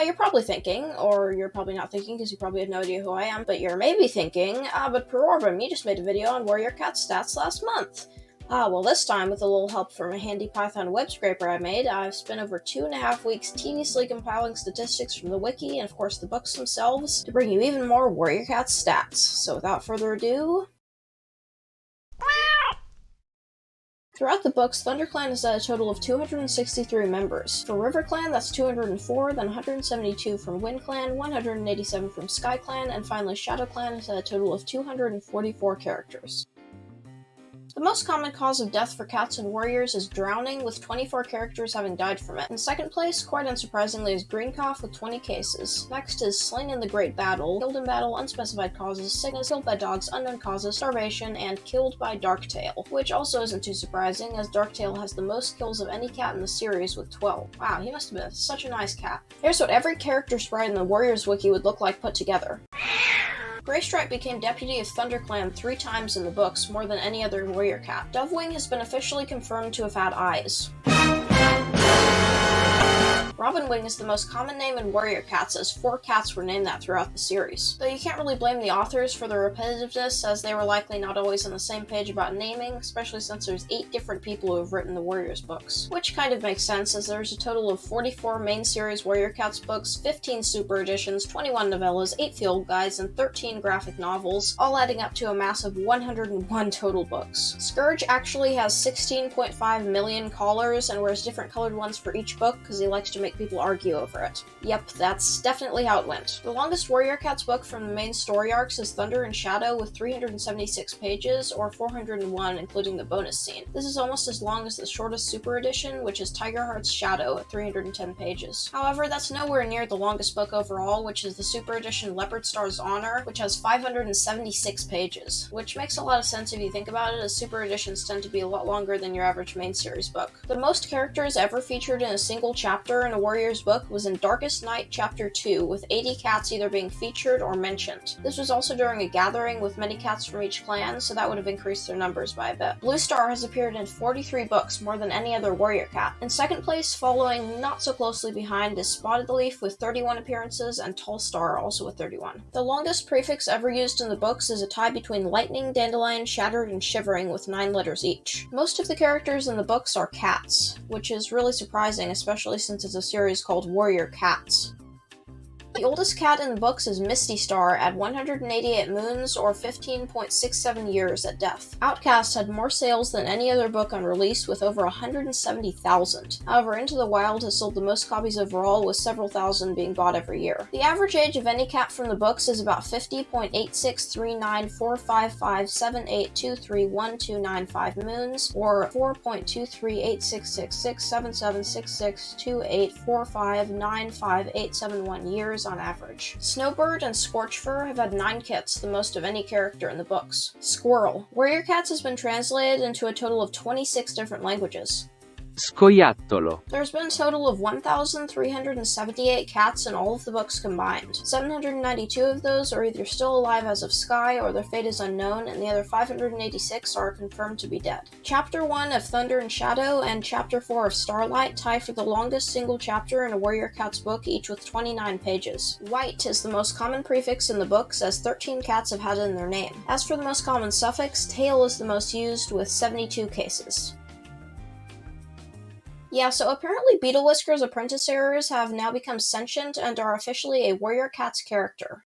you're probably thinking, or you're probably not thinking because you probably have no idea who I am, but you're maybe thinking, but Perorbum, you just made a video on Warrior Cat stats last month. Well, this time, with a little help from a handy Python web scraper I made, I've spent over 2.5 weeks tediously compiling statistics from the wiki and, of course, the books themselves to bring you even more Warrior Cat stats. So without further ado... Throughout the books, ThunderClan has had a total of 263 members. For RiverClan, that's 204, then 172 from WindClan, 187 from SkyClan, and finally ShadowClan has had a total of 244 characters. The most common cause of death for cats and warriors is drowning, with 24 characters having died from it. In second place, quite unsurprisingly, is Greencough with 20 cases. Next is slain in the Great Battle, killed in battle, unspecified causes, sickness, killed by dogs, unknown causes, starvation, and killed by Darktail, which also isn't too surprising, as Darktail has the most kills of any cat in the series with 12. Wow, he must have been such a nice cat. Here's what every character sprite in the Warriors wiki would look like put together. Greystripe became deputy of ThunderClan 3 times in the books, more than any other warrior cat. Dovewing has been officially confirmed to have had eyes. Robinwing is the most common name in warrior cats, as 4 cats were named that throughout the series. Though you can't really blame the authors for the repetitiveness, as they were likely not always on the same page about naming, especially since there's 8 different people who have written the Warriors books. Which kind of makes sense, as there's a total of 44 main series Warrior Cats books, 15 super editions, 21 novellas, 8 field guides, and 13 graphic novels, all adding up to a massive 101 total books. Scourge actually has 16.5 million callers, and wears different colored ones for each book, because he likes to make people argue over it. Yep, that's definitely how it went. The longest Warrior Cats book from the main story arcs is Thunder and Shadow with 376 pages, or 401 including the bonus scene. This is almost as long as the shortest super edition, which is Tigerheart's Shadow at 310 pages. However, that's nowhere near the longest book overall, which is the super edition Leopardstar's Honor, which has 576 pages. Which makes a lot of sense if you think about it, as super editions tend to be a lot longer than your average main series book. The most characters ever featured in a single chapter in a Warriors book was in Darkest Night Chapter 2, with 80 cats either being featured or mentioned. This was also during a gathering with many cats from each clan, so that would have increased their numbers by a bit. Bluestar has appeared in 43 books, more than any other warrior cat. In second place, following not so closely behind, is Spotted Leaf with 31 appearances, and Tallstar also with 31. The longest prefix ever used in the books is a tie between Lightning, Dandelion, Shattered, and Shivering with 9 letters each. Most of the characters in the books are cats, which is really surprising, especially since it's a series called Warrior Cats. The oldest cat in the books is Mistystar at 188 moons, or 15.67 years at death. Outcast had more sales than any other book on release, with over 170,000. However, Into the Wild has sold the most copies overall, with several thousand being bought every year. The average age of any cat from the books is about 50.86394557823129 moons, or 4.238666776628459587 years on average. Snowbird and Scorchfur have had 9 kits, the most of any character in the books. Squirrel. Warrior Cats has been translated into a total of 26 different languages. Scoiattolo. There's been a total of 1,378 cats in all of the books combined. 792 of those are either still alive as of Sky, or their fate is unknown, and the other 586 are confirmed to be dead. Chapter 1 of Thunder and Shadow and Chapter 4 of Starlight tie for the longest single chapter in a Warrior Cats book, each with 29 pages. White is the most common prefix in the books, as 13 cats have had it in their name. As for the most common suffix, tail is the most used, with 72 cases. Yeah, so apparently Beetle Whisker's apprentice errors have now become sentient and are officially a Warrior Cats character.